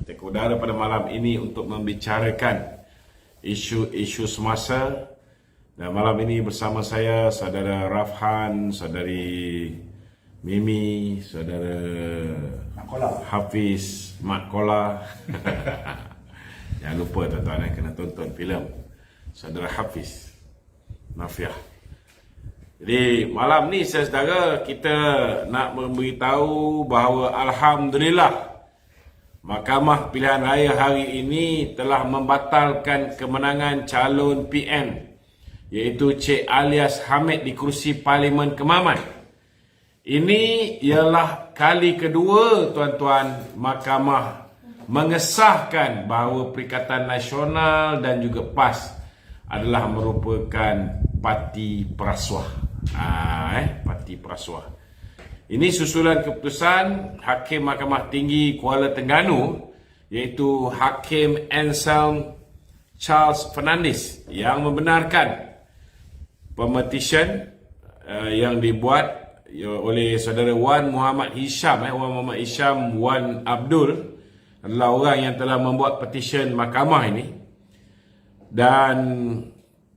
Terkudara pada malam ini untuk membicarakan isu-isu semasa. Dan malam ini bersama saya saudara Rafhan, saudari Mimi, saudara Hafiz, Mak Kola. Jangan lupa tuan-tuan kena tonton filem saudara Hafiz Nafiah. Jadi malam ni saudara kita nak memberitahu bahawa alhamdulillah Mahkamah Pilihan Raya hari ini telah membatalkan kemenangan calon PM iaitu Cik Alias Hamid di kerusi Parlimen Kemaman. Ini ialah kali kedua tuan-tuan mahkamah mengesahkan bahawa Perikatan Nasional dan juga PAS adalah merupakan parti perasuah. Parti perasuah. Ini susulan keputusan Hakim Mahkamah Tinggi Kuala Terengganu iaitu Hakim Anselm Charles Fernandez yang membenarkan pemetisyen yang dibuat oleh saudara Wan Muhammad Hisham Wan Abdul adalah orang yang telah membuat petisyen mahkamah ini, dan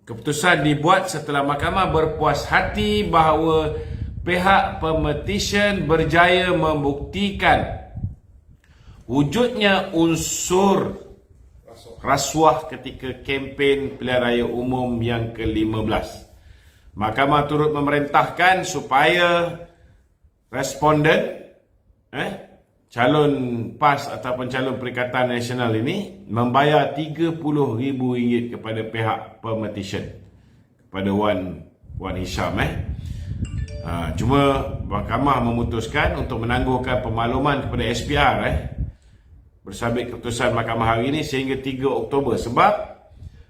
keputusan dibuat setelah mahkamah berpuas hati bahawa pihak pemetisyen berjaya membuktikan wujudnya unsur rasuah ketika kempen pilihan raya umum yang ke-15. Mahkamah turut memerintahkan supaya responden calon PAS ataupun calon Perikatan Nasional ini membayar RM30,000 kepada pihak pemetisyen, kepada Wan Hisham. Cuma mahkamah memutuskan untuk menangguhkan pemakluman kepada SPR bersabit keputusan mahkamah hari ini sehingga 3 Oktober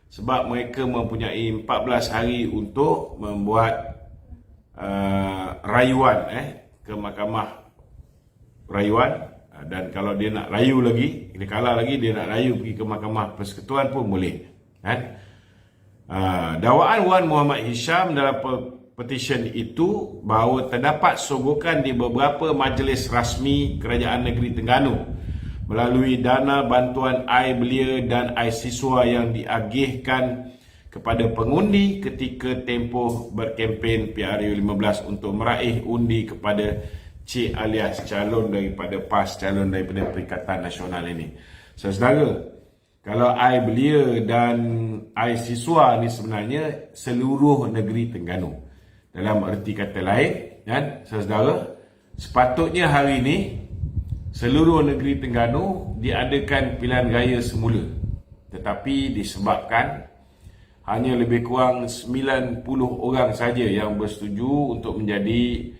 sebab mereka mempunyai 14 hari untuk membuat rayuan ke mahkamah rayuan, dan kalau dia nak rayu lagi, dia kalah lagi, dia nak rayu pergi ke mahkamah persekutuan pun boleh. Dakwaan Wan Muhammad Hisham dalam petisyen itu bahawa terdapat sogokan di beberapa majlis rasmi Kerajaan Negeri Terengganu melalui dana bantuan air belia dan air siswa yang diagihkan kepada pengundi ketika tempoh berkempen PRU15 untuk meraih undi kepada Cik alias calon daripada PAS, calon daripada Perikatan Nasional ini. Saudara, kalau air belia dan air siswa ni sebenarnya seluruh negeri Terengganu. Dalam erti kata lain, saudara, sepatutnya hari ini seluruh negeri Terengganu diadakan pilihan raya semula. Tetapi disebabkan hanya lebih kurang 90 orang saja yang bersetuju untuk menjadi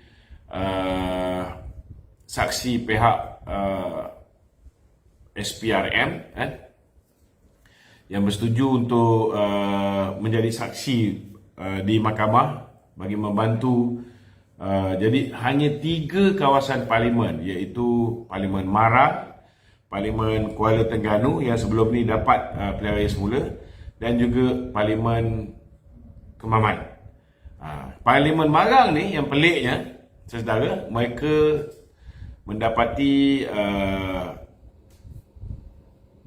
saksi pihak SPRM yang bersetuju untuk menjadi saksi di mahkamah bagi membantu. Jadi hanya 3 kawasan parlimen iaitu Parlimen Marang, Parlimen Kuala Terengganu yang sebelum ni dapat pilihan raya semula, dan juga Parlimen Kemaman. Parlimen Marang ni yang peliknya saudara, mereka mendapati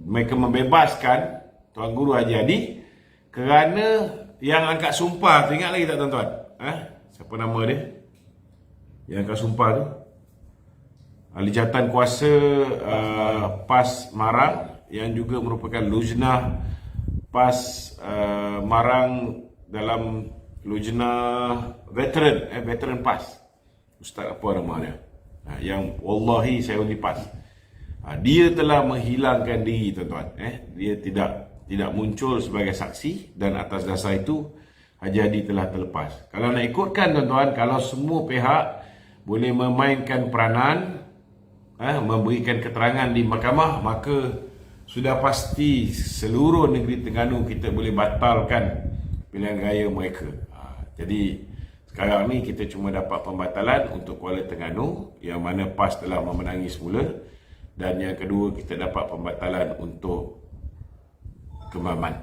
mereka membebaskan Tuan Guru Haji Hadi kerana yang angkat sumpah tu, ingat lagi tak tuan-tuan? Siapa nama dia yang angkat sumpah tu? Ahli jawatan kuasa PAS Marang yang juga merupakan lujnah PAS Marang dalam lujnah veteran PAS. Ustaz apa nama dia? Yang wallahi saya undi PAS. Dia telah menghilangkan diri tuan-tuan. Dia tidak muncul sebagai saksi, dan atas dasar itu Haji Hadi telah terlepas. Kalau nak ikutkan tuan-tuan, kalau semua pihak boleh memainkan peranan, memberikan keterangan di mahkamah, maka sudah pasti seluruh negeri Terengganu kita boleh batalkan pilihan raya mereka. Jadi sekarang ni kita cuma dapat pembatalan untuk Kuala Terengganu, yang mana PAS telah memenangi semula, dan yang kedua kita dapat pembatalan untuk Kemaman.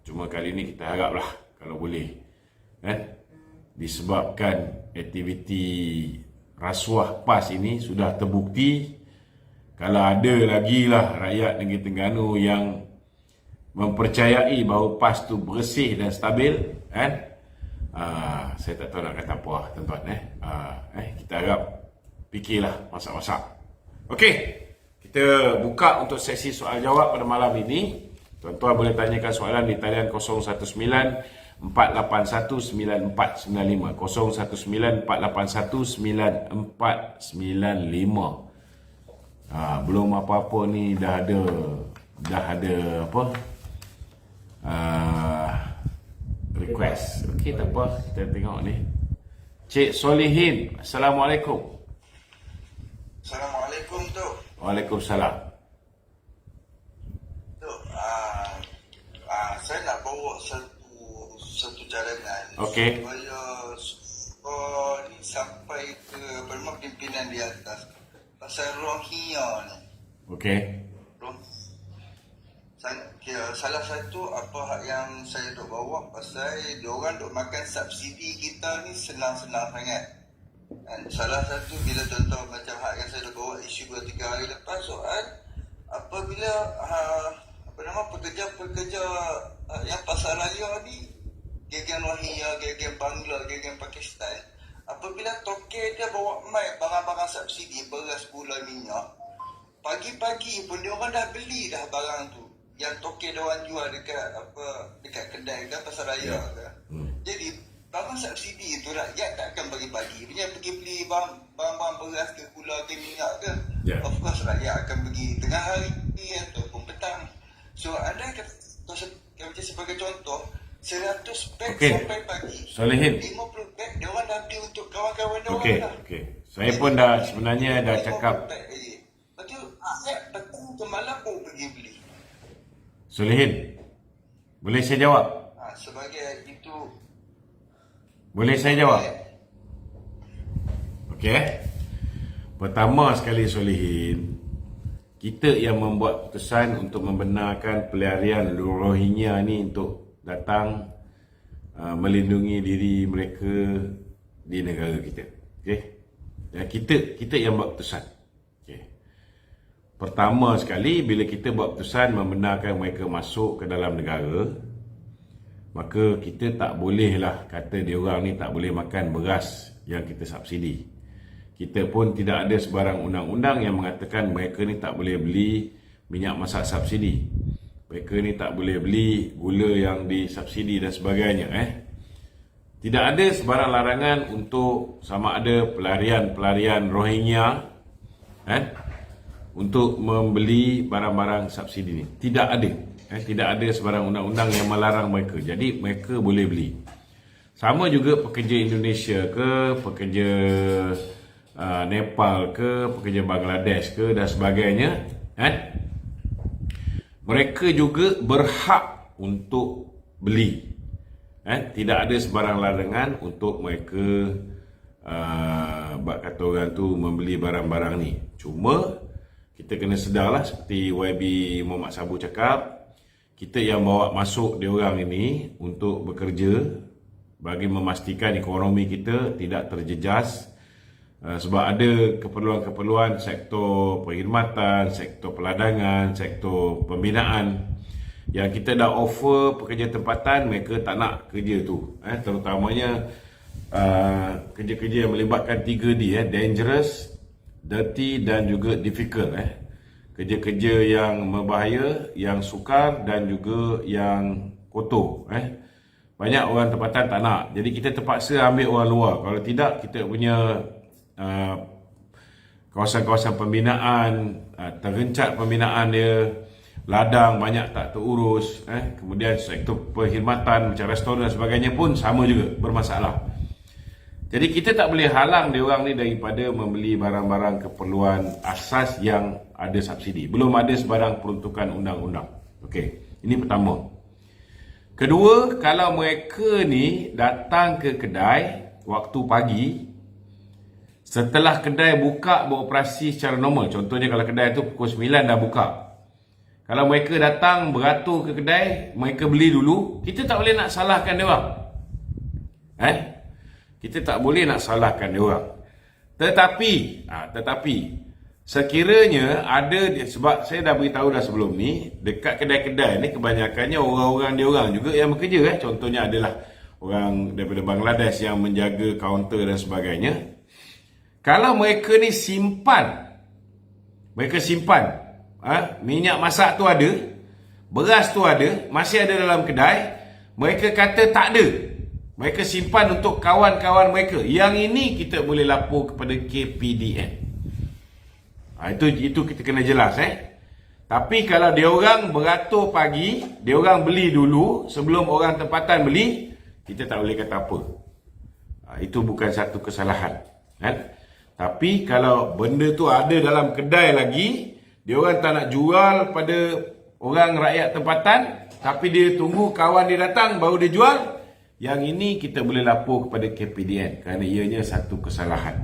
Cuma kali ni kita haraplah kalau boleh, disebabkan aktiviti rasuah PAS ini sudah terbukti Kalau ada lagi lah rakyat negeri Terengganu yang mempercayai bahawa PAS tu bersih dan stabil, kan? Saya tak tahu nak kata apa, tuan-tuan. Kita harap fikirlah masak-masak. Okey, kita buka untuk sesi soal jawab pada malam ini. Tuan-tuan boleh tanyakan soalan di talian 019 481 9495, 019 481 9495. Belum apa-apa ni dah ada apa? Request. Okey, tak apa, kita tengok ni. Cik Solihin, Assalamualaikum. Assalamualaikum tu. Waalaikumsalam. Tu, saya nak bawa satu cadangan. Okey. Supaya ni sampai ke bermak pimpinan di atas pasal Rohingya ni. Okey. Salah satu apa yang saya duk bawa pasal diorang duk makan subsidi kita ni senang-senang sangat. Dan salah satu bila contoh macam hak yang saya duk bawa isu 2-3 hari lepas soal apabila pekerja-pekerja yang pasar raya ni geng Rohingya, geng Bangla, geng Pakistan, apabila toke dia bawa mai barang-barang subsidi, beras, gula, minyak, pagi-pagi pun dia orang dah beli dah barang tu yang toke dia orang jual dekat kedai ke pasar raya ke. Jadi barang subsidi itu rakyat tak akan bagi-bagi. Punya pergi beli barang-barang beras ke, gula ke, minyak ke, of course rakyat akan pergi tengah hari ataupun petang. So anda macam sebagai contoh 100 beg sampai pagi. Solihin, 50 beg dia orang dah beli untuk kawan-kawan dia orang dah. Okey. Saya pun dah sebenarnya dah cakap. Betul, petang ke malam pun pergi beli. Solihin, boleh saya jawab? Sebagai itu. Boleh saya jawab? Okey. Pertama sekali Solihin, kita yang membuat keputusan untuk membenarkan pelarian Rohingya ni untuk datang melindungi diri mereka di negara kita. Okey. Dan kita yang buat keputusan. Pertama sekali, bila kita buat keputusan membenarkan mereka masuk ke dalam negara, maka kita tak bolehlah kata diorang ni tak boleh makan beras yang kita subsidi. Kita pun tidak ada sebarang undang-undang yang mengatakan mereka ni tak boleh beli minyak masak subsidi. Mereka ni tak boleh beli gula yang disubsidi dan sebagainya. Tidak ada sebarang larangan untuk sama ada pelarian Rohingya untuk membeli barang-barang subsidi ni. Tidak ada. Tidak ada sebarang undang-undang yang melarang mereka. Jadi mereka boleh beli. Sama juga pekerja Indonesia ke, pekerja Nepal ke, pekerja Bangladesh ke dan sebagainya. Mereka juga berhak untuk beli. Tidak ada sebarang larangan untuk mereka kata orang tu membeli barang-barang ni. Cuma kita kena sedarlah seperti YB Muhammad Sabu cakap, kita yang bawa masuk diorang ini untuk bekerja bagi memastikan ekonomi kita tidak terjejas, sebab ada keperluan-keperluan sektor perkhidmatan, sektor peladangan, sektor pembinaan yang kita dah offer pekerja tempatan, mereka tak nak kerja tu, terutamanya kerja-kerja yang melibatkan 3D, dangerous, dirty dan juga difficult. Kerja-kerja yang berbahaya, yang sukar dan juga yang kotor. Banyak orang tempatan tak nak. Jadi kita terpaksa ambil orang luar. Kalau tidak, kita punya kawasan-kawasan pembinaan, terencat pembinaan dia, ladang banyak tak terurus. Kemudian sektor perkhidmatan macam restoran dan sebagainya pun sama juga bermasalah. Jadi kita tak boleh halang diorang ni daripada membeli barang-barang keperluan asas yang ada subsidi. Belum ada sebarang peruntukan undang-undang. Okey, ini pertama. Kedua, kalau mereka ni datang ke kedai waktu pagi, setelah kedai buka beroperasi secara normal. Contohnya kalau kedai tu pukul 9 dah buka. Kalau mereka datang beratur ke kedai, mereka beli dulu, kita tak boleh nak salahkan diorang. Kita tak boleh nak salahkan diorang. Tetapi sekiranya ada, sebab saya dah beritahu dah sebelum ni, dekat kedai-kedai ni kebanyakannya orang-orang diorang juga yang bekerja. Contohnya adalah orang daripada Bangladesh yang menjaga kaunter dan sebagainya. Kalau mereka ni simpan, minyak masak tu ada, beras tu ada, masih ada dalam kedai, mereka kata tak ada, mereka simpan untuk kawan-kawan mereka, yang ini kita boleh lapor kepada KPDN. Itu kita kena jelas. Tapi kalau diorang beratur pagi, diorang beli dulu sebelum orang tempatan beli, kita tak boleh kata apa. Itu bukan satu kesalahan, kan? Tapi kalau benda tu ada dalam kedai lagi, diorang tak nak jual pada orang rakyat tempatan, tapi dia tunggu kawan dia datang baru dia jual, yang ini kita boleh lapor kepada KPDN kerana ianya satu kesalahan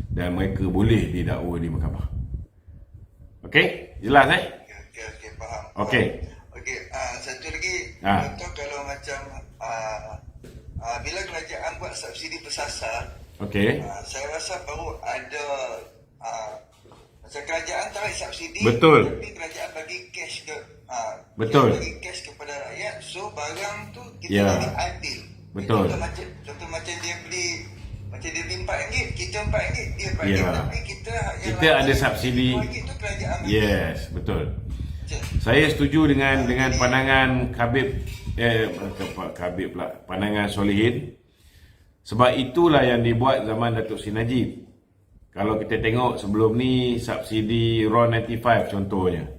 dan mereka boleh didakwa di mahkamah. Okey, jelas Okey, faham. Okey. Okey, satu lagi, contoh kalau macam bila kerajaan buat subsidi bersasar, okey. saya rasa baru ada macam kerajaan tarik subsidi, Betul. tapi kerajaan bagi cash ke Betul. bagi cash kepada rakyat, so barang tu kita Ya. bagi adil. Betul. Contoh macam dia beli RM4, kita RM4, dia RM4, Ya. tapi kita Kita ada subsidi. RM2 tu kerajaan bagi. Yes, betul. Macam- Saya setuju dengan pandangan Khabib pula, pandangan Solihin. Sebab itulah yang dibuat zaman Datuk Seri Najib. Kalau kita tengok sebelum ni, subsidi RON 95 contohnya,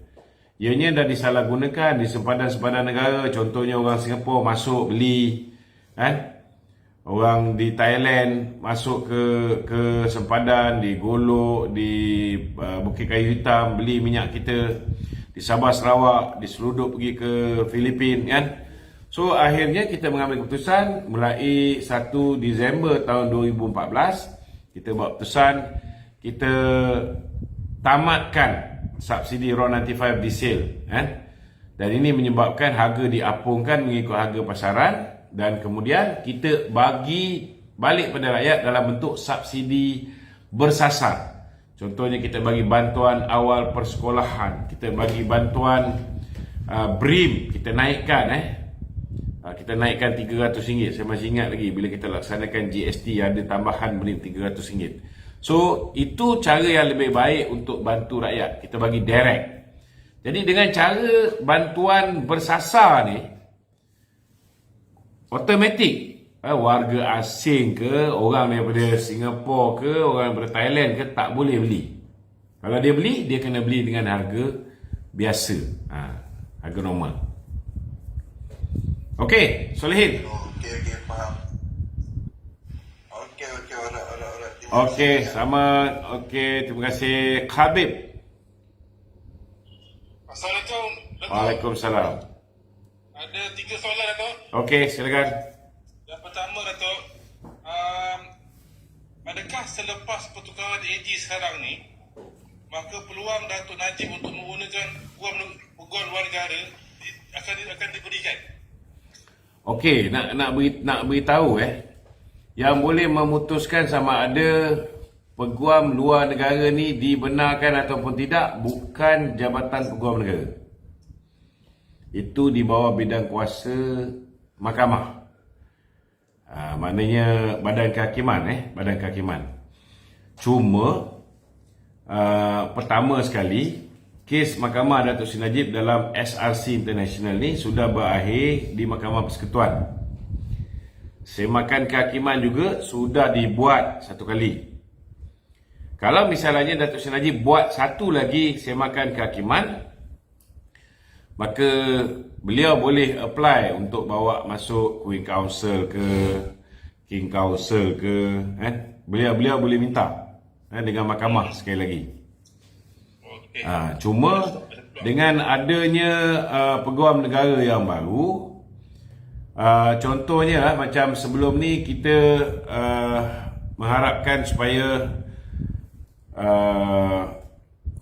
ianya dah disalahgunakan di sempadan-sempadan negara. Contohnya orang Singapura masuk beli, orang di Thailand masuk ke sempadan, di Golok, di Bukit Kayu Hitam beli minyak kita, di Sabah Sarawak, di Seluduk pergi ke Filipin, kan? So akhirnya kita mengambil keputusan mulai 1 Disember tahun 2014, kita buat keputusan kita tamatkan subsidi RON 95 diesel, dan ini menyebabkan harga diapungkan mengikut harga pasaran, dan kemudian kita bagi balik pada rakyat dalam bentuk subsidi bersasar. Contohnya kita bagi bantuan awal persekolahan, kita bagi bantuan BRIM, kita naikkan kita naikkan RM300. Saya masih ingat lagi bila kita laksanakan GST ada tambahan BRIM RM300. So itu cara yang lebih baik untuk bantu rakyat, kita bagi direct. Jadi dengan cara bantuan bersasar ni, automatik warga asing ke, orang daripada Singapura ke, orang daripada Thailand ke, tak boleh beli. Kalau dia beli, dia kena beli dengan harga biasa, harga normal. Okey, Solihin. Okey, faham. Okey, alright. Okey, sama. Okey, terima kasih. Khabib. Assalamualaikum. Dato'. Waalaikumsalam. Ada 3 soalan, Dato'. Okey, silakan. Yang pertama, Dato', adakah selepas pertukaran AG sekarang ni, maka peluang Datuk Najib untuk menggunakan peguam luar negara akan diberikan? Okey, nak beritahu yang boleh memutuskan sama ada peguam luar negara ni dibenarkan ataupun tidak bukan Jabatan Peguam Negara. Itu di bawah bidang kuasa mahkamah. Maknanya badan kehakiman, Cuma pertama sekali, kes Mahkamah Datuk Seri Najib dalam SRC International ni sudah berakhir di Mahkamah Persekutuan. Semakan kehakiman juga sudah dibuat satu kali. Kalau misalnya Datuk Seri Najib buat satu lagi semakan kehakiman, maka beliau boleh apply untuk bawa masuk Queen Council ke, King Council ke, beliau boleh minta dengan mahkamah sekali lagi. Cuma dengan adanya peguam negara yang baru, contohnya macam sebelum ni kita mengharapkan supaya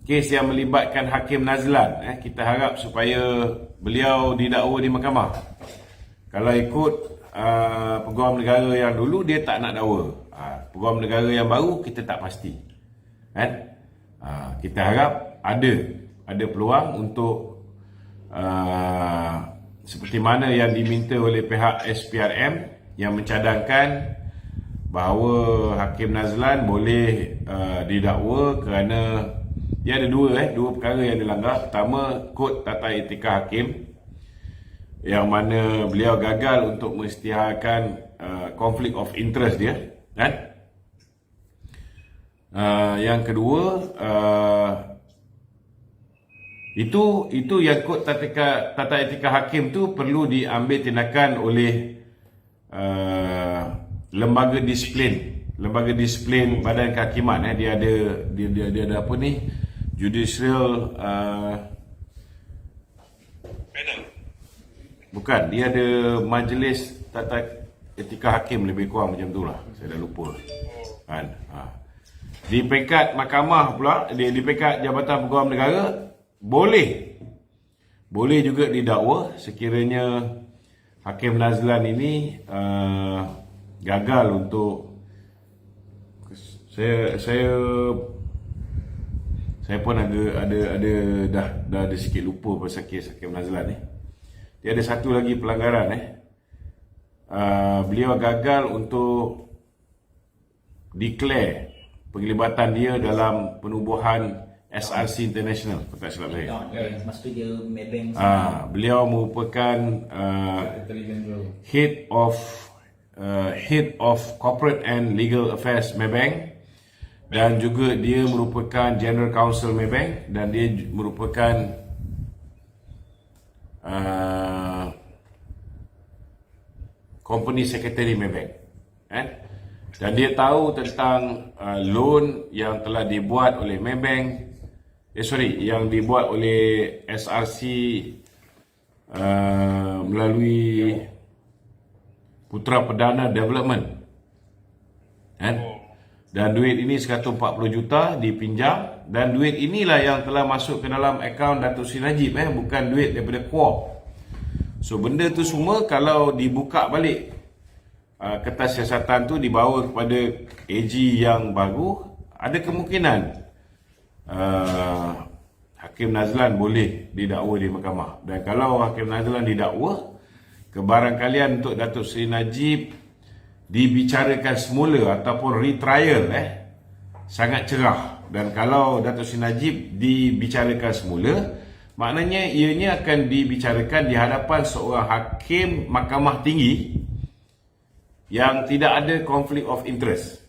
kes yang melibatkan Hakim Nazlan, kita harap supaya beliau didakwa di mahkamah. Kalau ikut peguam negara yang dulu, dia tak nak dakwa. Peguam negara yang baru kita tak pasti, Kita harap ada peluang untuk seperti mana yang diminta oleh pihak SPRM yang mencadangkan bahawa Hakim Nazlan boleh didakwa kerana dia ada dua perkara yang dilanggar. Pertama, kod tata etika hakim yang mana beliau gagal untuk mengisytiharkan konflik of interest dia, kan? Yang kedua, itu yang kod tata etika hakim tu perlu diambil tindakan oleh lembaga disiplin badan kehakiman. Dia ada apa ni, judicial Panel. bukan, dia ada majlis tata etika hakim, lebih kurang macam tu lah, saya dah lupa kan. Di peringkat mahkamah pula, di peringkat Jabatan Peguam Negara boleh juga didakwa sekiranya Hakim Nazlan ini gagal untuk, saya pun dah ada sikit lupa pasal kes Hakim Nazlan ni. Dia ada satu lagi pelanggaran beliau gagal untuk declare penglibatan dia dalam penubuhan SRC International, kalau tak silap saya. Masa tu dia Maybank. Beliau merupakan head of corporate and legal affairs Maybank, dan juga dia merupakan general counsel Maybank, dan dia merupakan company secretary Maybank, dan dia tahu tentang loan yang telah dibuat oleh Maybank, yang dibuat oleh SRC melalui Putra Perdana Development, dan duit ini 140 juta dipinjam, dan duit inilah yang telah masuk ke dalam akaun Datuk Seri Najib, bukan duit daripada KUAP. So benda tu semua kalau dibuka balik, kertas siasatan tu dibawa kepada AG yang baru, ada kemungkinan Hakim Nazlan boleh didakwa di mahkamah. Dan kalau Hakim Nazlan didakwa, kebarangkalian untuk Datuk Seri Najib dibicarakan semula ataupun retrial sangat cerah. Dan kalau Datuk Seri Najib dibicarakan semula, maknanya ianya akan dibicarakan di hadapan seorang hakim mahkamah tinggi yang tidak ada conflict of interest.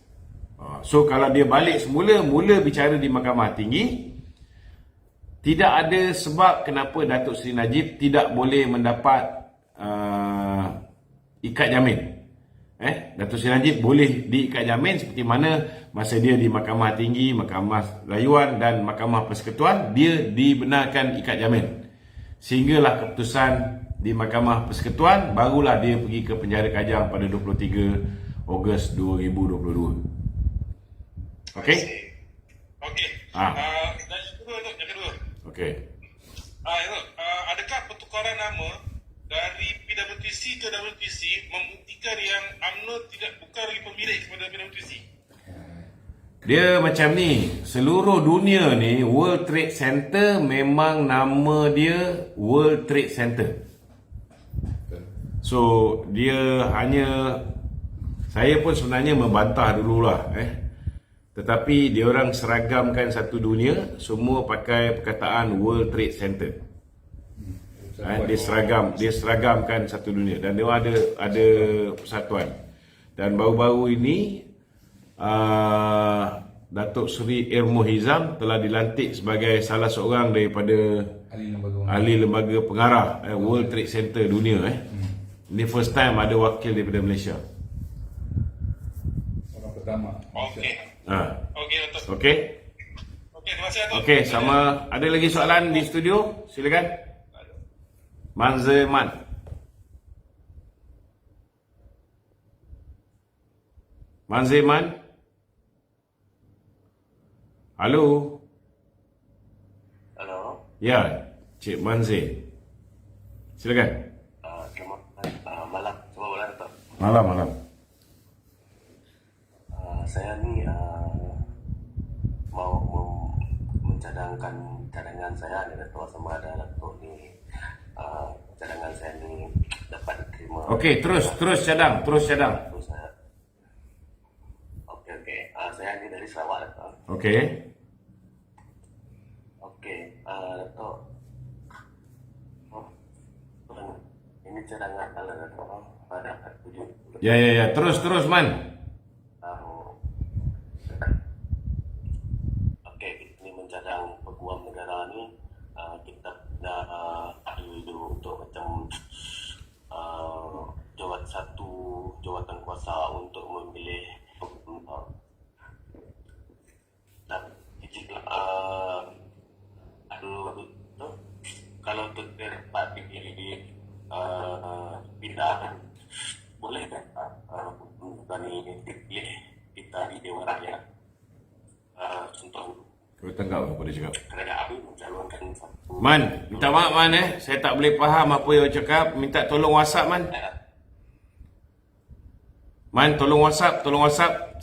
So kalau dia balik semula, mula bicara di mahkamah tinggi, tidak ada sebab kenapa Datuk Seri Najib tidak boleh mendapat ikat jamin. Datuk Seri Najib boleh diikat jamin seperti mana masa dia di Mahkamah Tinggi, Mahkamah Rayuan dan Mahkamah Persekutuan, dia dibenarkan ikat jamin. Sehinggalah keputusan di Mahkamah Persekutuan, barulah dia pergi ke penjara Kajang pada 23 Ogos 2022. Okey? Okey. Dan yang kedua. Okey. Adakah pertukaran nama dari PWTC ke WTC membuktikan yang UMNO bukan lagi pemilik kepada PWTC? Dia macam ni, seluruh dunia ni, World Trade Center memang nama dia World Trade Center. So dia hanya, saya pun sebenarnya membantah dululah, tetapi dia orang seragamkan satu dunia, semua pakai perkataan World Trade Center. Dia seragamkan satu dunia, dan dia ada persatuan. Dan baru-baru ini Datuk Seri Irmo Hizam telah dilantik sebagai salah seorang daripada ahli lembaga pengarah World Trade Center dunia. Ini first time ada wakil daripada Malaysia. Orang pertama. Okey. Okey, Datuk. Okey. Okey, terima kasih, Datuk. Okey, sama ada lagi soalan di studio? Silakan. Manzeman. Manzeman. Halo. Halo. Ya, Cik Manze. Silakan. Malam. Coba boleh tak? Malam. Saya ni mau mencadangkan cadangan saya ni Dato' sama ada Dato' ni cadangan saya ni dapat diterima. Okey, terus cadang. Terus saya. Okey. Saya ni dari Sarawak Dato'. Okey. Okey, Dato'. Ini cadangan kalau Dato' pada 7. Ya. Terus Man. Okey, ini mencadang peguam negara ni kita dah ada untuk macam jawatan kuasa untuk memilih dan jika kalau terdapat dipilih pindah boleh kan kami pilih kita di Dewan Rakyat untuk Kau tangkap apa dia cakap? kerajaan mencalonkan satu Man, minta maaf Man saya tak boleh faham apa yang awak cakap. Minta tolong WhatsApp Man. Man, tolong WhatsApp.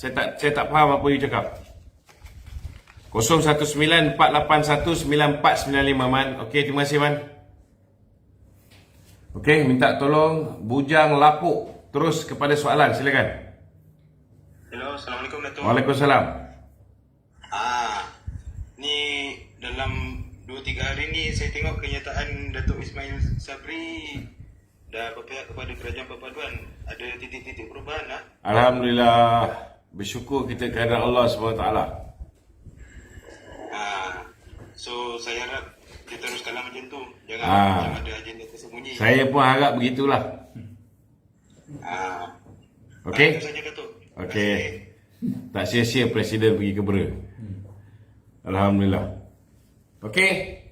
Saya tak faham apa you cakap. 0194819495 Man. Okey, terima kasih Man. Okey, minta tolong Bujang Lapuk. Terus kepada soalan, silakan. Hello, Assalamualaikum Dato'. Waalaikumsalam. Ni dalam 2-3 hari ni saya tengok kenyataan Datuk Ismail Sabri dah berpihak kepada Kerajaan Perpaduan. Ada titik-titik perubahan lah. Alhamdulillah. Bersyukur kita kehadiran Allah SWT. So saya harap dia teruskanlah macam tu. Jangan macam ada agenda tersembunyi. Saya pun harap begitulah. Okey? Itu saja Datuk. Okey. Tak sia-sia Presiden pergi ke Bera. Alhamdulillah. Okey.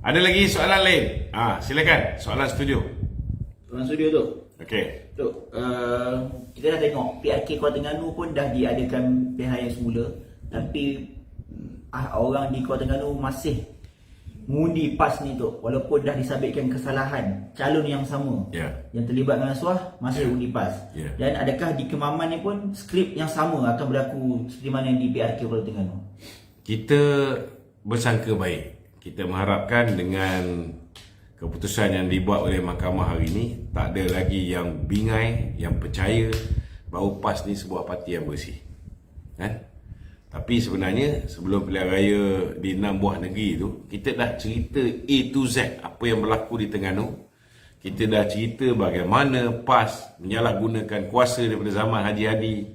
Ada lagi soalan lain? Silakan. Soalan studio. Orang studio tu. Okey. Tu, kita dah tengok PRK Kuala Terengganu pun dah diadakan pilihan yang semula, tapi orang di Kuala Terengganu masih mengundi PAS ni tu, walaupun dah disabitkan kesalahan calon yang sama yang terlibat dengan rasuah masih undi PAS. Dan adakah di Kemaman ni pun skrip yang sama akan berlaku seperti mana di PRK Kuala Terengganu? Kita bersangka baik. Kita mengharapkan dengan keputusan yang dibuat oleh mahkamah hari ini, tak ada lagi yang bingai, yang percaya bahawa PAS ni sebuah parti yang bersih. Kan? Tapi sebenarnya sebelum pilihan raya di 6 buah negeri tu, kita dah cerita A to Z apa yang berlaku di Terengganu. Kita dah cerita bagaimana PAS menyalahgunakan kuasa daripada zaman Haji Hadi,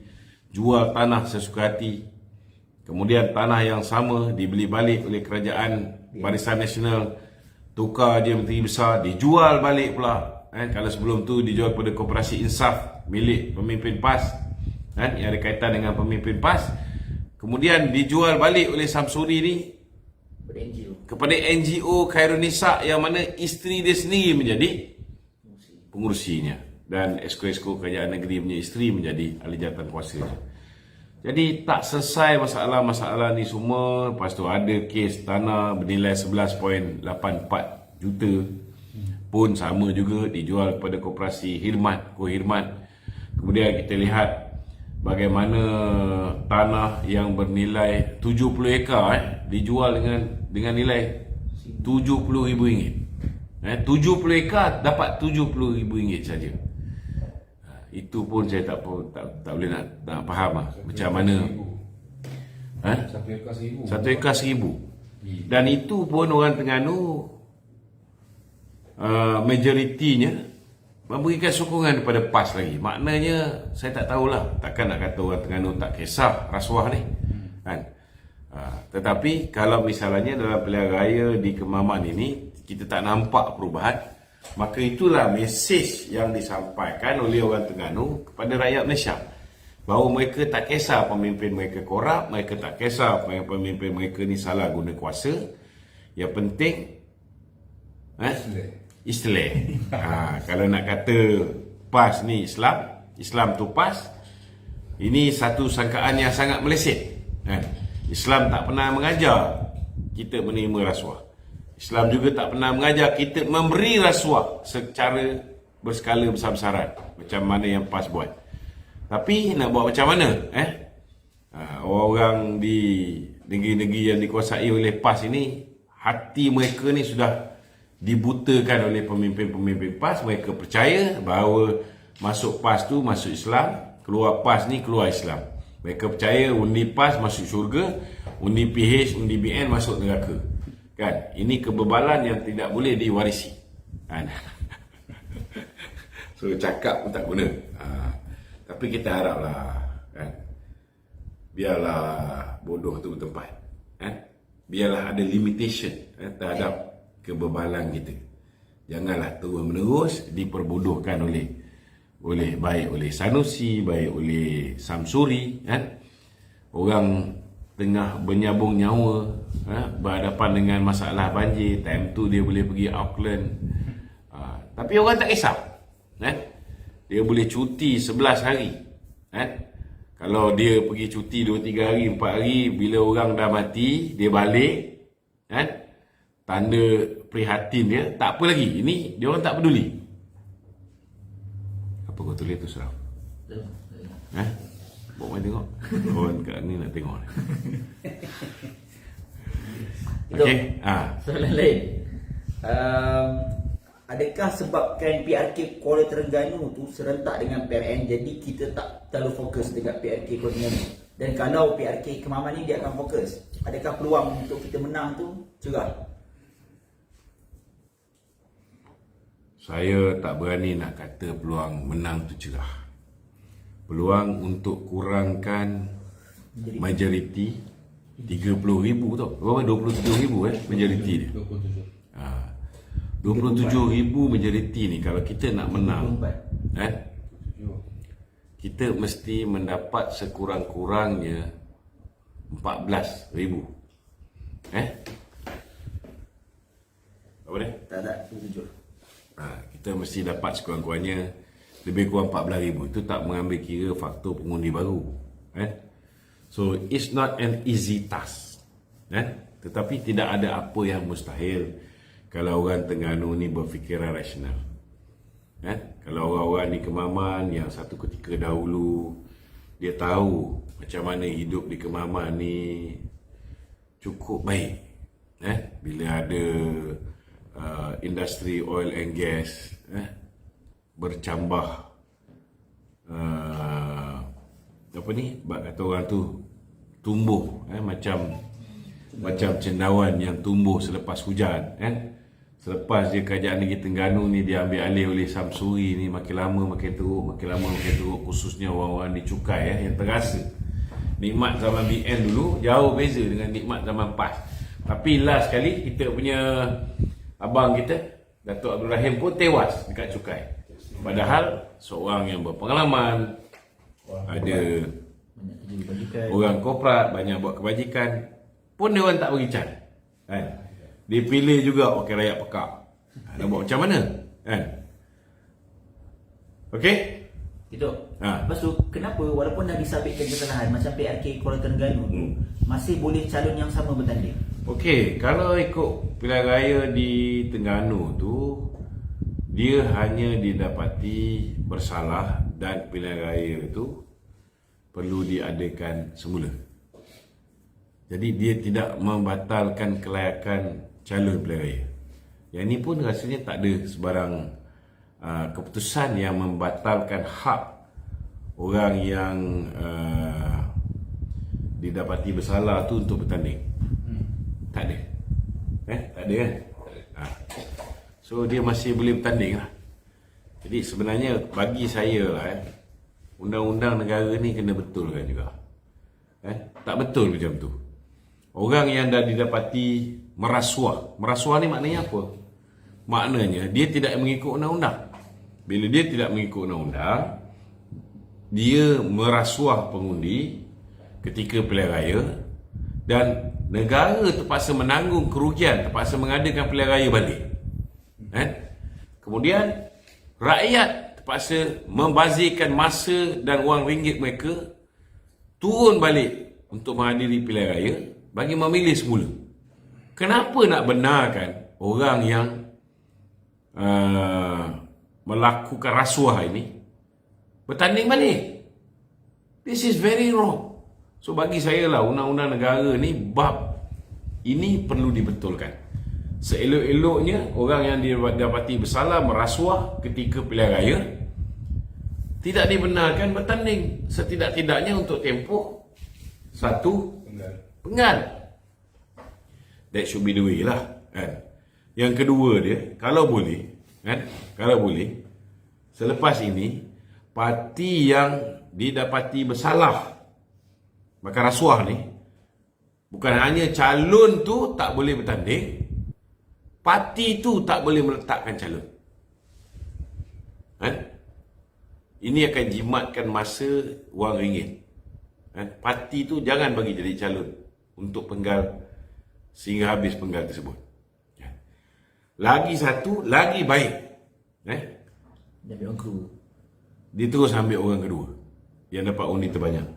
jual tanah sesuka hati. Kemudian tanah yang sama dibeli balik oleh kerajaan Barisan Nasional, tukar dia menteri besar, dijual balik pula. Kalau sebelum tu dijual kepada Koperasi Insaf milik pemimpin PAS, yang ada kaitan dengan pemimpin PAS. Kemudian dijual balik oleh Samsuri ni kepada NGO Khairunisa, yang mana isteri dia sendiri menjadi pengurusinya, dan esko-esko kerajaan negeri punya isteri menjadi ahli jawatan kuasa. Jadi tak selesai masalah-masalah ni semua. Lepas tu ada kes tanah bernilai 11.84 juta pun sama juga dijual kepada Koperasi Khidmat. Kemudian kita lihat bagaimana tanah yang bernilai 70 ekar dijual dengan nilai RM70,000. 70 ekar dapat RM70,000 saja. Itu pun saya tak boleh nak faham macam mana. 1 ekar RM1,000. Dan itu pun orang Terengganu majoritinya memberikan sokongan kepada PAS lagi. Maknanya saya tak tahulah, takkan nak kata orang Terengganu tak kisah rasuah ni. Tetapi kalau misalnya dalam pilihan raya di Kemaman ini kita tak nampak perubahan, maka itulah mesej yang disampaikan oleh orang Terengganu kepada rakyat Malaysia, bahawa mereka tak kisah pemimpin mereka korup, mereka tak kisah pemimpin mereka ni salah guna kuasa. Yang penting Islam. Kalau nak kata PAS ni Islam tu PAS, ini satu sangkaan yang sangat meleset. Islam tak pernah mengajar kita menerima rasuah. Islam juga tak pernah mengajar kita memberi rasuah secara berskala besar-besaran macam mana yang PAS buat. Tapi nak buat macam mana? Orang di negeri-negeri yang dikuasai oleh PAS ini, hati mereka ni sudah dibutakan oleh pemimpin-pemimpin PAS. Mereka percaya bahawa masuk PAS tu masuk Islam, keluar PAS ni keluar Islam. Mereka percaya undi PAS masuk syurga, undi PH, undi BN masuk neraka. Kan? Ini kebebalan yang tidak boleh diwarisi. Kan? So cakap pun tak guna. Tapi kita haraplah, kan, biarlah bodoh tu bertempat. Biarlah ada limitation terhadap kebebalan kita. Janganlah terus menerus diperbodohkan baik oleh Sanusi, baik oleh Samsuri. Orang tengah bernyabung nyawa, berhadapan dengan masalah banjir, time tu dia boleh pergi Auckland. Tapi orang tak kisah. Dia boleh cuti 11 hari. Kalau dia pergi cuti 2-3 hari, 4 hari, bila orang dah mati, dia balik, tanda prihatin dia, tak apa lagi. Ini dia orang tak peduli. Apa kau tulis tu, Surah? Bawa main tengok. Orang kat ni nak tengok. Okey. Soalan lain. Adakah sebabkan PRK Kuala Terengganu tu serentak dengan PRN, jadi kita tak terlalu fokus dengan PRK Kuala Terengganu? Dan kalau PRK Kemaman ni dia akan fokus, adakah peluang untuk kita menang tu cerah? Saya tak berani nak kata peluang menang tu cerah. Peluang untuk kurangkan majoriti 30,000 tau. Berapa? 27,000 majoriti dia. 27,000 majoriti ni, kalau kita nak menang, kita mesti mendapat sekurang-kurangnya 14,000. Apa dia? Tak, 7. Kita mesti dapat sekurang-kurangnya lebih kurang 14,000. Itu tak mengambil kira faktor pengundi baru. So it's not an easy task. Tetapi tidak ada apa yang mustahil kalau orang Terengganu ni berfikiran rasional. Kalau orang-orang di Kemaman yang satu ketika dahulu dia tahu macam mana hidup di Kemaman ni cukup baik. Bila ada industri oil and gas bercambah, apa ni, kata orang tu tumbuh, macam cendawan yang tumbuh selepas hujan. Selepas dia kerajaan negeri Terengganu ni diambil alih oleh Samsuri ni, makin lama makin teruk, khususnya orang-orang di cukai yang terasa. Nikmat zaman BN dulu jauh beza dengan nikmat zaman PAS. Tapi last sekali kita punya abang kita, Datuk Abdul Rahim pun tewas dekat cukai. Padahal seorang yang berpengalaman, ada orang korporat, banyak buat kebajikan, pun dia orang tak bagi can. Dipilih juga wakil rakyat pekak. Nak buat macam mana? Okey? Gitu. Lepas tu, kenapa walaupun dah disabitkan kesalahan macam PRK Kuala Terengganu tu, masih boleh calon yang sama bertanding? Okey, kalau ikut pilihan raya di Terengganu tu, dia hanya didapati bersalah dan pilihan raya itu perlu diadakan semula. Jadi dia tidak membatalkan kelayakan calon pilihan raya. Yang ini pun rasanya tak ada sebarang keputusan yang membatalkan hak orang yang didapati bersalah tu untuk bertanding. Tak ada. Tak ada kan? So dia masih boleh bertanding lah. Jadi sebenarnya bagi saya lah, undang-undang negara ni kena betulkan juga. Tak betul macam tu. Orang yang dah didapati merasuah. Merasuah ni maknanya apa? Maknanya dia tidak mengikut undang-undang. Bila dia tidak mengikut undang-undang, dia merasuah pengundi ketika pilihan raya, dan negara terpaksa menanggung kerugian, terpaksa mengadakan pilihan raya balik. Kemudian rakyat terpaksa membazirkan masa dan wang ringgit mereka turun balik untuk menghadiri pilihan raya bagi memilih semula. Kenapa nak benarkan orang yang melakukan rasuah ini bertanding balik? This is very wrong. So bagi saya lah, undang-undang negara ni bab ini perlu dibetulkan. Seelok-eloknya orang yang didapati bersalah merasuah ketika pilihan raya tidak dibenarkan bertanding, setidak-tidaknya untuk tempoh satu penggal. That should be the way lah, kan. Yang kedua dia, kalau boleh, kan, kalau boleh, selepas ini parti yang didapati bersalah makan rasuah ni, bukan hanya calon tu tak boleh bertanding, parti tu tak boleh meletakkan calon. Kan? Ini akan jimatkan masa wang ringgit. Kan? Parti tu jangan bagi jadi calon untuk penggal sehingga habis penggal tersebut. Kan? Lagi satu, lagi baik. Dia ambil orang kedua. Dia terus ambil orang kedua yang dapat undi terbanyak.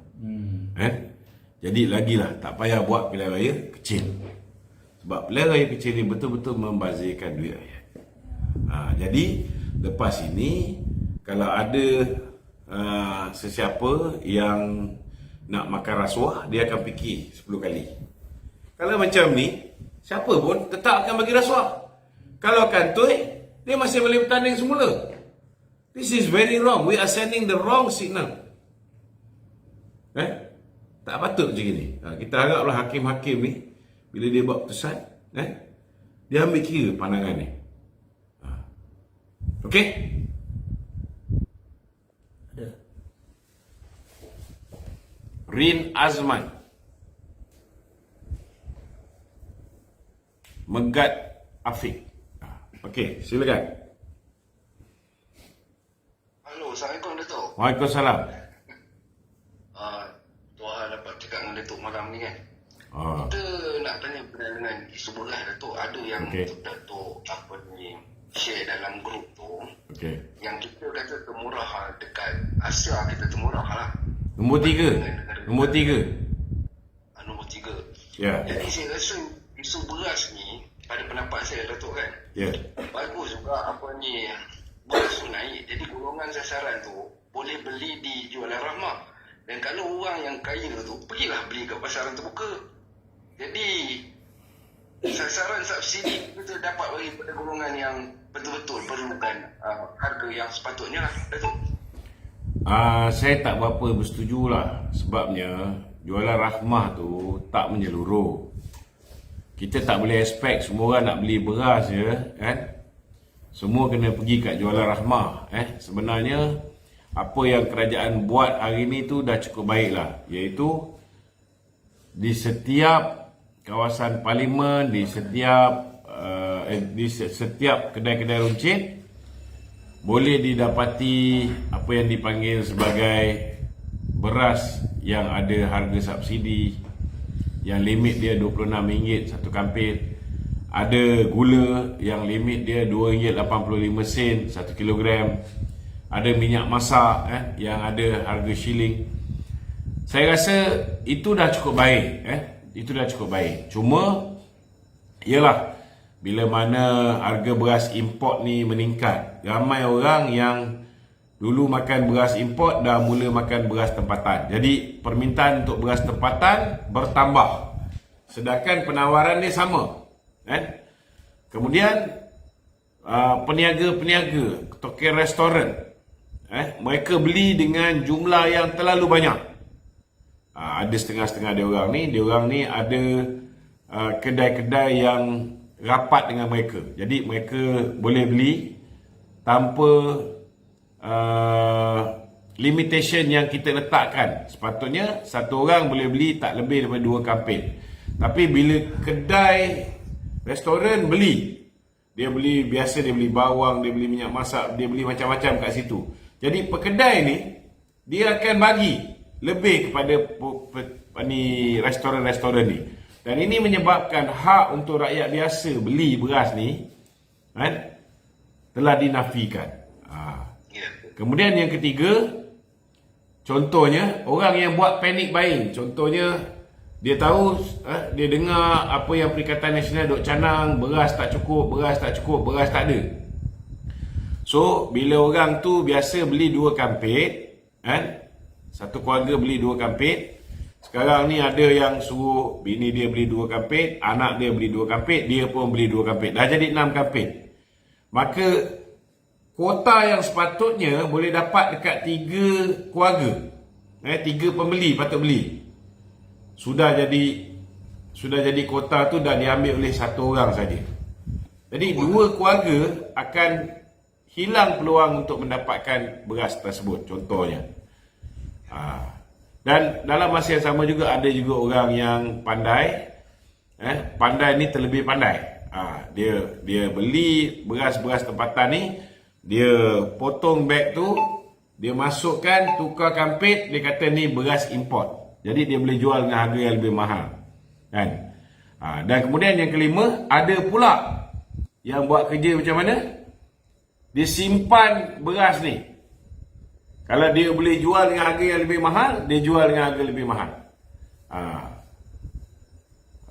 Jadi lagilah tak payah buat pilihan raya kecil. Sebab pilihan raya kecil ni betul-betul membazirkan duit rakyat. Jadi lepas ini kalau ada sesiapa yang nak makan rasuah, dia akan fikir 10 kali. Kalau macam ni, siapa pun tetap akan bagi rasuah. Kalau kantoi, dia masih boleh bertanding semula. This is very wrong. We are sending the wrong signal. Tak patut macam ni. Kita haraplah hakim-hakim ni, bila dia buat keputusan, dia ambil kira pandangan ni. Okey? Ada. Rin Azman, Megat Afiq. Okey, silakan. Halo, Assalamualaikum Datuk. Waalaikumsalam. Tuan dapat cakap dengan Datuk malam ni kan. Ah, Kita nak tanya berkenaan dengan isu beras Datuk. Ada yang Okey. Datuk share dalam grup tu, okey. yang kita kata termurah dekat Asia, kita termurah lah. Nombor 3. Nombor 3. Nombor 3. Ya. Jadi saya rasa isu beras ni, pada pendapat saya Datuk kan, Ya. bagus juga beras tu naik. Jadi golongan sasaran tu boleh beli di jualan rahmah. Dan kalau orang yang kaya tu, pergilah beli kat pasaran terbuka. Jadi sasaran subsidi kita dapat bagi pada golongan yang betul-betul perlukan harga yang sepatutnya lah, Datuk. Saya tak berapa bersetuju lah. Sebabnya jualan rahmah tu tak menyeluruh. Kita tak boleh expect semua orang nak beli beras je, kan? Semua kena pergi kat jualan rahmah. Sebenarnya apa yang kerajaan buat hari ni tu dah cukup baik lah. Iaitu di setiap kawasan parlimen, di setiap kedai-kedai runcit boleh didapati apa yang dipanggil sebagai beras yang ada harga subsidi, yang limit dia RM26 satu kampit. Ada gula yang limit dia RM2.85 satu kilogram. Ada minyak masak yang ada harga shilling. Saya rasa itu dah cukup baik. Itu dah cukup baik. Cuma ialah bila mana harga beras import ni meningkat, ramai orang yang dulu makan beras import dah mula makan beras tempatan. Jadi permintaan untuk beras tempatan bertambah, sedangkan penawaran dia sama. Kemudian peniaga-peniaga, token restoran, mereka beli dengan jumlah yang terlalu banyak. Ada setengah-setengah dia orang ni ada kedai-kedai yang rapat dengan mereka. Jadi mereka boleh beli tanpa limitation yang kita letakkan. Sepatutnya satu orang boleh beli tak lebih daripada 2 kampit. Tapi bila kedai restoran beli, dia beli biasa, dia beli bawang, dia beli minyak masak, dia beli macam-macam kat situ. Jadi pekedai ni dia akan bagi lebih kepada restoran-restoran ni. Dan ini menyebabkan hak untuk rakyat biasa beli beras ni telah dinafikan. Kemudian yang ketiga, contohnya orang yang buat panic buying. Contohnya dia tahu, dia dengar apa yang Perikatan Nasional duk canang, beras tak cukup, beras tak ada. So bila orang tu biasa beli 2 kampit, satu keluarga beli 2 kampit, Sekarang ni ada yang suruh bini dia beli 2 kampit, anak dia beli 2 kampit, dia pun beli 2 kampit. Dah jadi 6 kampit. Maka kuota yang sepatutnya boleh dapat dekat 3 keluarga. 3 pembeli patut beli. Sudah jadi kuota tu dah diambil oleh 1 orang saja. Jadi 2 keluarga akan hilang peluang untuk mendapatkan beras tersebut contohnya. Dan dalam masa yang sama juga ada juga orang yang pandai. Pandai ni terlebih pandai. Dia beli beras-beras tempatan ni, dia potong beg tu, dia masukkan, tukar kampit, dia kata ni beras import. Jadi dia boleh jual dengan harga yang lebih mahal. Kan? Dan kemudian yang kelima, ada pula yang buat kerja macam mana? Dia simpan beras ni. Kalau dia boleh jual dengan harga yang lebih mahal, dia jual dengan harga lebih mahal.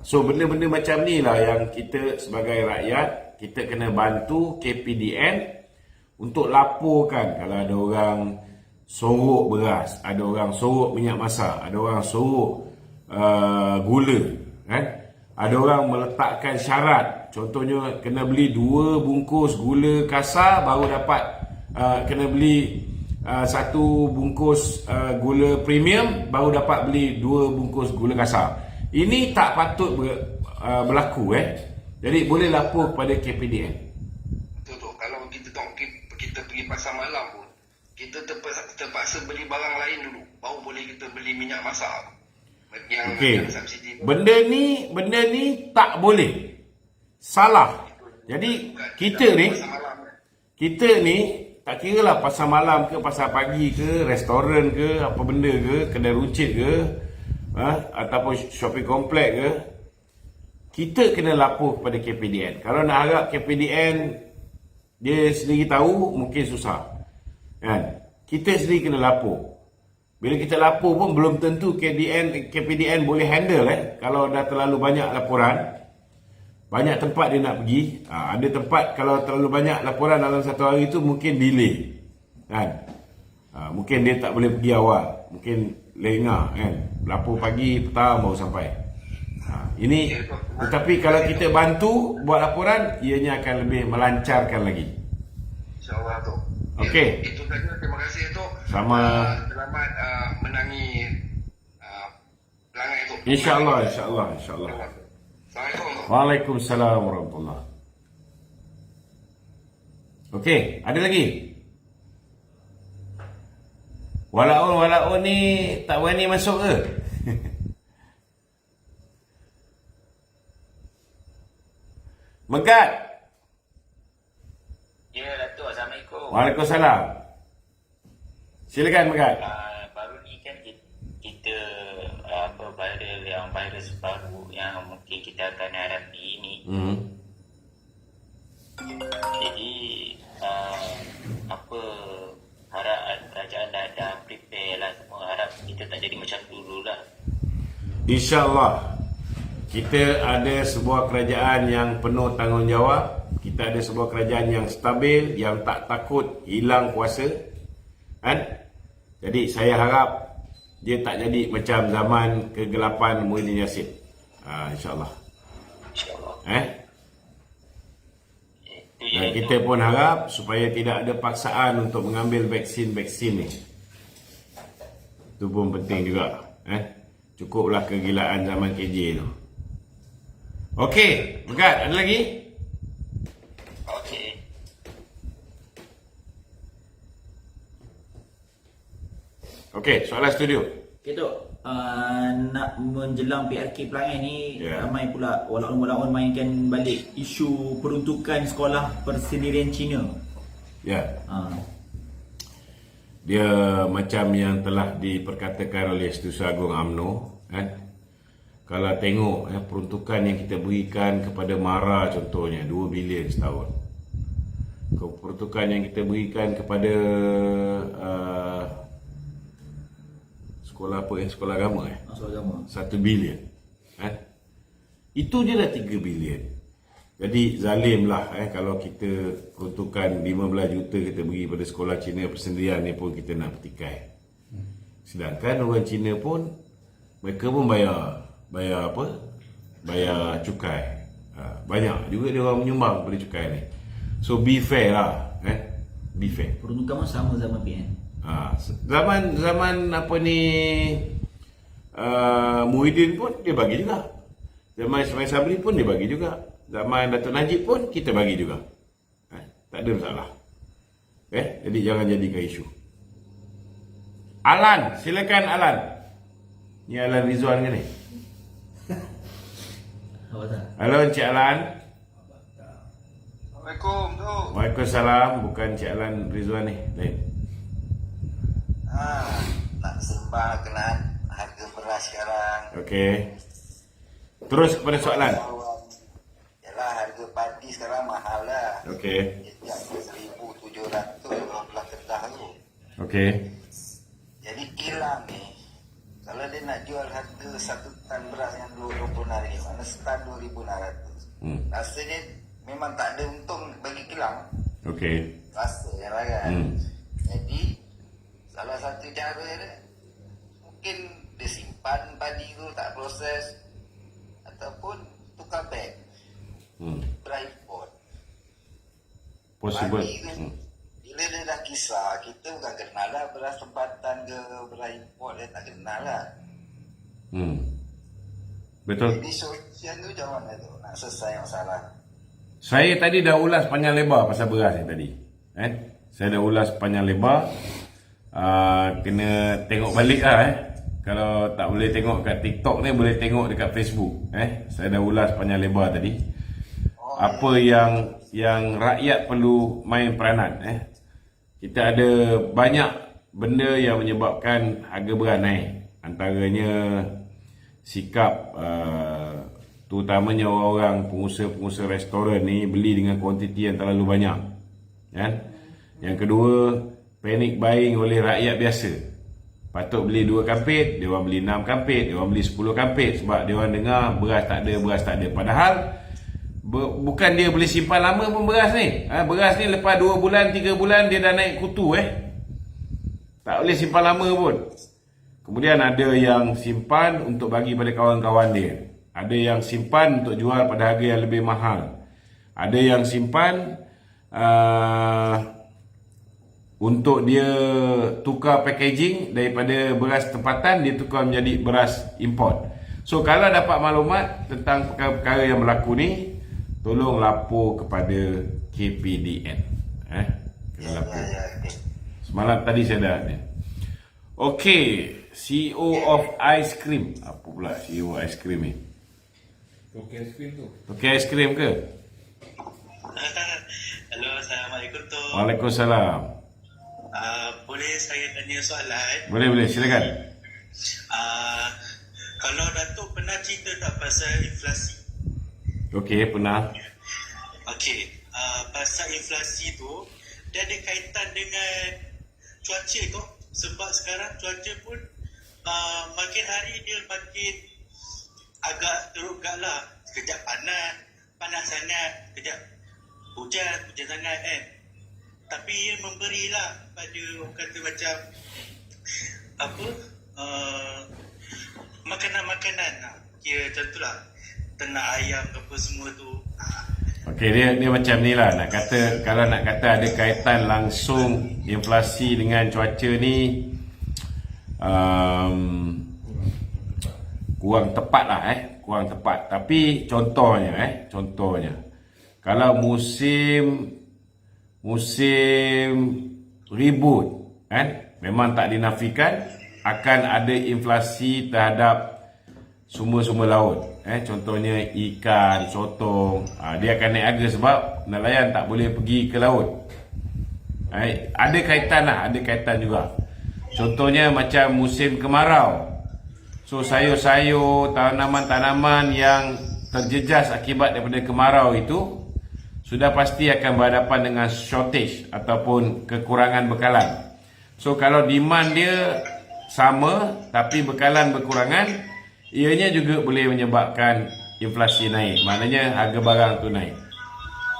So benda-benda macam ni lah yang kita sebagai rakyat, kita kena bantu KPDN untuk laporkan kalau ada orang sorok beras, ada orang sorok minyak masak, ada orang sorok gula, kan? Ada orang meletakkan syarat, contohnya kena beli 2 bungkus gula kasar baru dapat, kena beli 1 bungkus gula premium baru dapat beli 2 bungkus gula kasar. Ini tak patut berlaku. Jadi boleh lapor kepada KPDN. Betul tu. Kalau kita tengok kita pergi pasar malam pun, kita terpaksa beli barang lain dulu, baru boleh kita beli minyak masak yang subsidi. Benda ni tak boleh. Salah. Jadi kita ni tak kira lah pasar malam ke, pasar pagi ke, restoran ke, apa benda ke, kedai runcit ke, ataupun shopping komplek ke, kita kena lapor kepada KPDN. Kalau nak harap KPDN dia sendiri tahu, mungkin susah, kan? Kita sendiri kena lapor. Bila kita lapor pun belum tentu KPDN boleh handle. Kalau dah terlalu banyak laporan, banyak tempat dia nak pergi. Ada tempat kalau terlalu banyak laporan dalam satu hari tu mungkin delay, kan? Mungkin dia tak boleh pergi awal, mungkin lengah, kan? Lapor pagi, petang baru sampai. Tetapi kalau kita bantu buat laporan, ianya akan lebih melancarkan lagi. InsyaAllah tu. Okey. Itu saja. Terima kasih tu. Sama. Selamat menangi pelangai tu. InsyaAllah. Assalamualaikum. Waalaikumsalam warahmatullahi. Okey, ada lagi? Walaun ni tak berani masuk ke? Megat. Ya, Datuk. Assalamualaikum. Waalaikumsalam. Silakan Megat. Baru ni kan kita virus baru yang mungkin kita akan hadapi ini. Jadi apa harap kerajaan dah prepare lah semua, harap kita tak jadi macam dulu lah. InsyaAllah kita ada sebuah kerajaan yang penuh tanggungjawab. Kita ada sebuah kerajaan yang stabil, yang tak takut hilang kuasa, kan? Jadi saya harap dia tak jadi macam zaman kegelapan Muhyiddin Yassin. InsyaAllah. Dan kita pun harap supaya tidak ada paksaan untuk mengambil vaksin-vaksin ni. Itu pun penting juga. Cukuplah kegilaan zaman KJ tu. Okey, Megat, ada lagi? Okey. Okey, soalan studio. Okay Tok, nak menjelang PRK Pelangai ni, ramai pula walaupun mainkan balik isu peruntukan sekolah persendirian Cina. Dia macam yang telah diperkatakan oleh Setiausaha Agung UMNO, kan? Kalau tengok peruntukan yang kita berikan kepada MARA contohnya 2 bilion setahun. Peruntukan yang kita berikan kepada sekolah apa sekolah agama Sekolah agama 1 bilion. Itu je dah 3 bilion. Jadi zalim lah kalau kita peruntukan 15 juta kita beri pada sekolah Cina persendirian ni pun kita nak petikai. Sedangkan orang Cina pun mereka pun bayar apa? Bayar cukai. Banyak juga dia orang menyumbang pada cukai ni. So be fair lah, be fair. Peruntukan pun sama zaman PN. Zaman apa ni, Muhyiddin pun dia bagi juga. Zaman Ismail Sabri pun dia bagi juga. Zaman Datuk Najib pun kita bagi juga. Tak ada masalah. Jadi jangan jadikan isu. Alan, silakan Alan. Ni Alan Rizwan ke ni? Apa tak? Halo Encik Alan. Assalamualaikum tu. Waalaikumsalam. Bukan Encik Alan Rizwan ni, lain. Nak sembah kenaan harga beras sekarang. Okey. Terus kepada soalan. Yalah, harga padi sekarang mahal lah. Okey. Dia 1,700 kedah tu. Okey. Jadi kilang ni, kalau dia nak jual harga 1 tan beras yang RM20, mana setan RM2,600. Rasanya memang tak ada untung bagi kilang. Okey. Rasanya lah kan. Jadi salah satu cara dia mungkin dia simpan padi tu tak proses, ataupun tukar beg beras import. Possible. Padi tu bila dia dah kisar, kita bukan kenal lah beras tempatan ke beras import, dia tak kenal lah. Betul. Jadi solution tu macam mana tu nak selesai masalah? Saya tadi dah ulas panjang lebar pasal beras ni tadi. Saya dah ulas panjang lebar. Kena tengok balik lah. Kalau tak boleh tengok kat TikTok ni, boleh tengok dekat Facebook. Saya dah ulas panjang lebar tadi. Apa yang rakyat perlu main peranan. Kita ada banyak benda yang menyebabkan harga beras naik. Antaranya sikap terutamanya orang pengusaha-pengusaha restoran ni beli dengan kuantiti yang terlalu banyak. Yang kedua, panic buying oleh rakyat biasa. Patut beli 2 kampit, dia orang beli 6 kampit, dia orang beli 10 kampit sebab dia orang dengar beras tak ada. Padahal bukan dia boleh simpan lama pun beras ni. Beras ni lepas 2 bulan, 3 bulan dia dah naik kutu. Tak boleh simpan lama pun. Kemudian ada yang simpan untuk bagi pada kawan-kawan dia. Ada yang simpan untuk jual pada harga yang lebih mahal. Ada yang simpan untuk dia tukar packaging daripada beras tempatan, dia tukar menjadi beras import. So kalau dapat maklumat tentang perkara-perkara yang berlaku ni, tolong lapor kepada KPDN. Kena lapor. Semalam tadi saya dah ada. Okey, CEO of Ice Cream. Apa pula CEO Ice Cream ni? Toki Ice Cream ke? Hello, Assalamualaikum tu. Waalaikumsalam. Boleh saya tanya soalan? Boleh, silakan. Kalau Datuk pernah cerita tak pasal inflasi? Okey, pernah. Okey, pasal inflasi tu dia ada kaitan dengan cuaca tu. Sebab sekarang cuaca pun makin hari dia makin agak teruk lah. Sekejap panas sangat, sekejap hujan sangat kan. Tapi ia memberilah pada orang kata macam makanan-makanan kira contohlah ternak ayam apa semua tu. Okey, dia macam ni lah. Kalau nak kata ada kaitan langsung inflasi dengan cuaca ni, kurang tepat lah. Kurang tepat. Tapi contohnya kalau musim ribut, memang tak dinafikan akan ada inflasi terhadap sumber-sumber laut. Contohnya ikan, sotong, dia akan naik harga sebab nelayan tak boleh pergi ke laut. Ada kaitan juga. Contohnya macam musim kemarau. So sayur-sayur, tanaman-tanaman yang terjejas akibat daripada kemarau itu sudah pasti akan berhadapan dengan shortage ataupun kekurangan bekalan. So kalau demand dia sama tapi bekalan berkurangan, ianya juga boleh menyebabkan inflasi naik. Maknanya harga barang tu naik.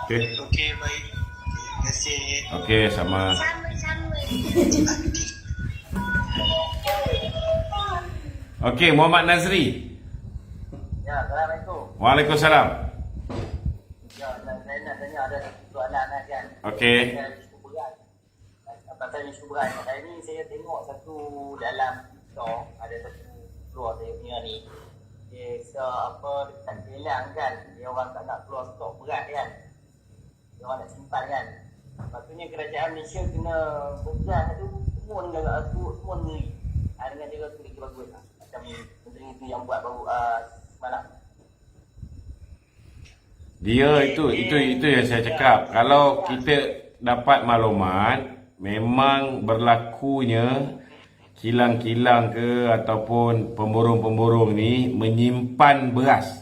Okey. Okey, baik. Terima kasih. Okey, sama. Okey, Muhammad Nazri. Ya, Assalamualaikum. Waalaikumsalam. Ya, saya nak tanya ada satu soalan kan. Okey. Pasal isu beras. Hari ni saya tengok satu dalam TikTok, ada satu keluar saya punya ni. Dia apa dekat Kelang kan. Dia orang tak nak keluar stok beras kan. Dia orang nak simpan kan. Patutnya kerajaan Malaysia kena beras tu semua negara aku semua negeri. Dengan dia tu lagi bagus lah. Macam menteri tu yang buat baru semalam. Dia itu yang saya cakap. Kalau kita dapat maklumat, memang berlakunya kilang-kilang ke ataupun pemborong-pemborong ni menyimpan beras.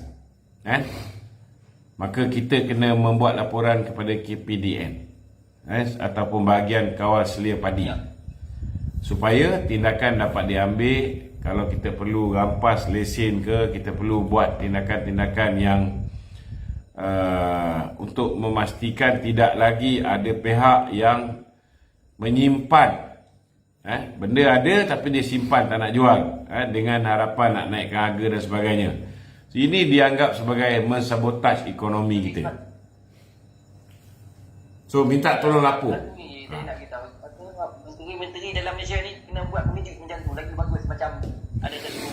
Maka kita kena membuat laporan kepada KPDN ataupun bahagian kawal selia padi. Supaya tindakan dapat diambil. Kalau kita perlu rampas lesen ke, kita perlu buat tindakan-tindakan yang untuk memastikan tidak lagi ada pihak yang menyimpan benda ada tapi dia simpan tak nak jual dengan harapan nak naikkan harga dan sebagainya. So, ini dianggap sebagai mensabotaj ekonomi kita. So minta tolong lapor. Saya nak kita menteri-menteri dalam Malaysia ni kena buat politik macam tu lagi bagus. Macam ada satu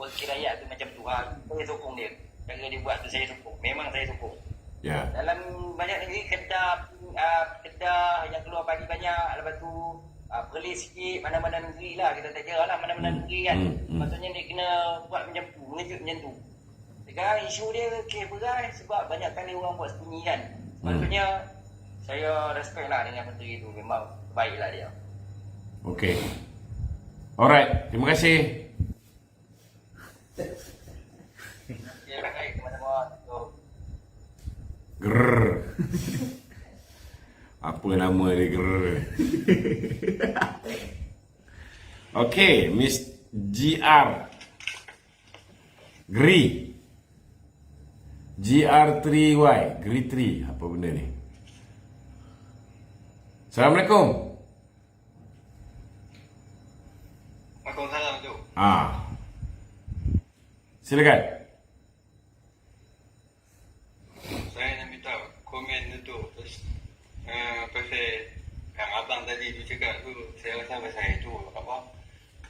wakil rakyat tu macam tu. Saya sokong dia. Cara dia buat tu saya sokong. Memang saya sokong. Ya. Dalam banyak negeri kedah yang keluar pagi banyak. Lepas tu perlis sikit mana-mana negeri lah. Kita tak kira lah mana-mana negeri kan. Maksudnya dia kena buat macam tu. Mengejut macam tu. Sekarang isu dia kes beras sebab banyak kali orang buat sembunyi kan. Maksudnya saya respect lah dengan menteri tu. Memang baiklah dia. Okey. Alright, terima kasih. Ya, baik teman-teman. Grrr. Apa nama dia grrr? Okey, Miss GR. GR3Y. Gri 3. Apa benda ni? Assalamualaikum. Waalaikumsalam tu. Silakan. Saya nak minta komen tu pasal yang abang tadi tu cakap tu, saya rasa pasal itu apa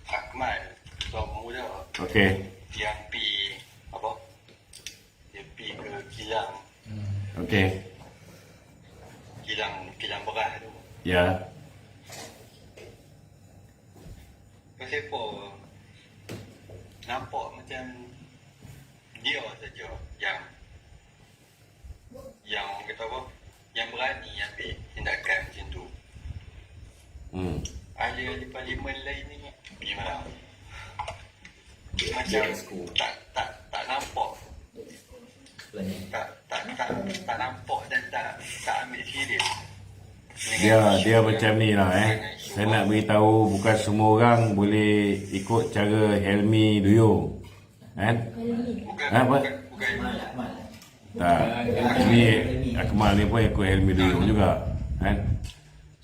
Akmal ketua pemuda Okey. yang pi apa dia pi ke kilang Okey. kilang beras tu. Ya. Pasal apa nampak macam dia saja yang orang kata apa yang berani ambil tindakan macam tu. Ahli-ahli parlimen lain ni gimana? Macam tak nampak. Tak nampak dan tak ambil serius. Dia macam ni lah Saya nak beritahu bukan semua orang boleh ikut cara Helmi Duyung. Apa? Tak. Ni Akmal ni pun ikut Helmi Duyung juga.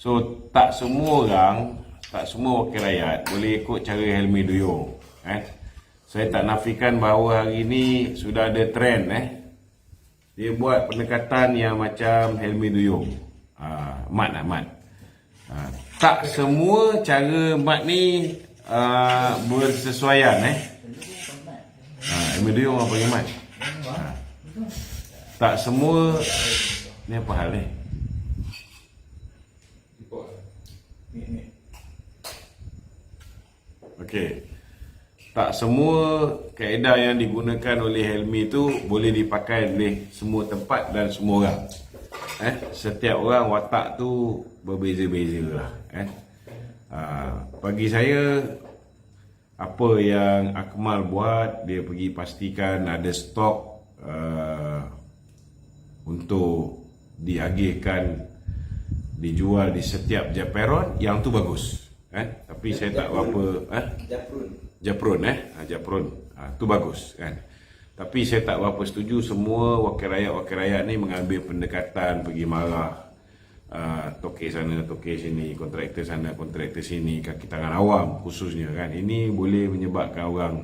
So tak semua orang, tak semua wakil rakyat boleh ikut cara Helmi Duyung. Saya tak nafikan bahawa hari ni sudah ada trend dia buat pendekatan yang macam Helmi Duyung. Mat. Tak semua cara Mat ni bersesuaian Helmi Duyung apa yang Mat? Tak semua ni apa hal ni? Okey. Tak semua kaedah yang digunakan oleh Helmi tu boleh dipakai oleh semua tempat dan semua orang. Setiap orang watak tu berbeza-beza lah. Bagi saya, apa yang Akmal buat, dia pergi pastikan ada stok untuk diagihkan, dijual di setiap Japeron, yang tu bagus. Tapi saya tak berapa Japrun tu bagus kan. Tapi saya tak berapa setuju semua wakil rakyat ni mengambil pendekatan pergi marah tokek sana tokek sini, kontraktor sana kontraktor sini, kaki tangan awam khususnya kan. Ini boleh menyebabkan orang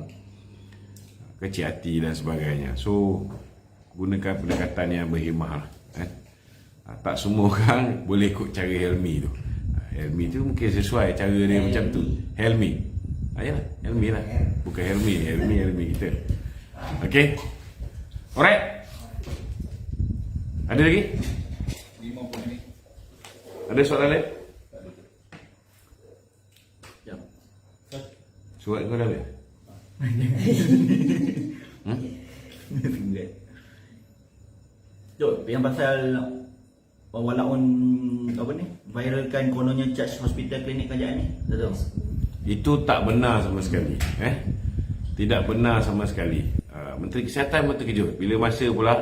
kecil hati dan sebagainya. So gunakan pendekatan yang berhikmah lah, kan? Tak semua orang boleh ikut cara Helmi tu. Helmi tu mungkin sesuai cara dia macam tu. Helmi. Yalah, Helmi lah. Bukan Helmi kita. Okay. Alright. Ada lagi? 50 minit. Ada soalan lain? Jom. Surat kau dah ada? Jom, yang pasal walaupun apa ni, viralkan kononnya charge hospital klinik kerajaan ni, tak tahu. Itu tak benar sama sekali. Tidak benar sama sekali. Menteri Kesihatan pun terkejut bila masa pula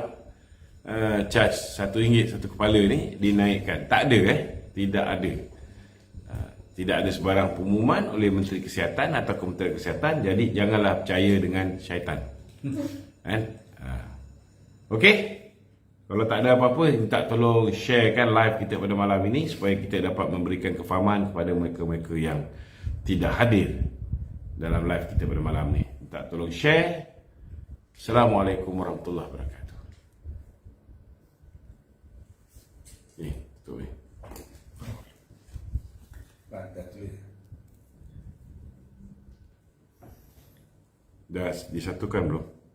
charge RM1 satu kepala ni dinaikkan. Tak ada tidak ada. Tidak ada sebarang pengumuman oleh Menteri Kesihatan atau Kementerian Kesihatan. Jadi janganlah percaya dengan syaitan. Okey. Kalau tak ada apa-apa, minta tolong sharekan live kita pada malam ini supaya kita dapat memberikan kefahaman kepada mereka-mereka yang tidak hadir dalam live kita pada malam ni. Minta tolong share. Assalamualaikum warahmatullahi wabarakatuh. Tuh. Dah disatukan belum?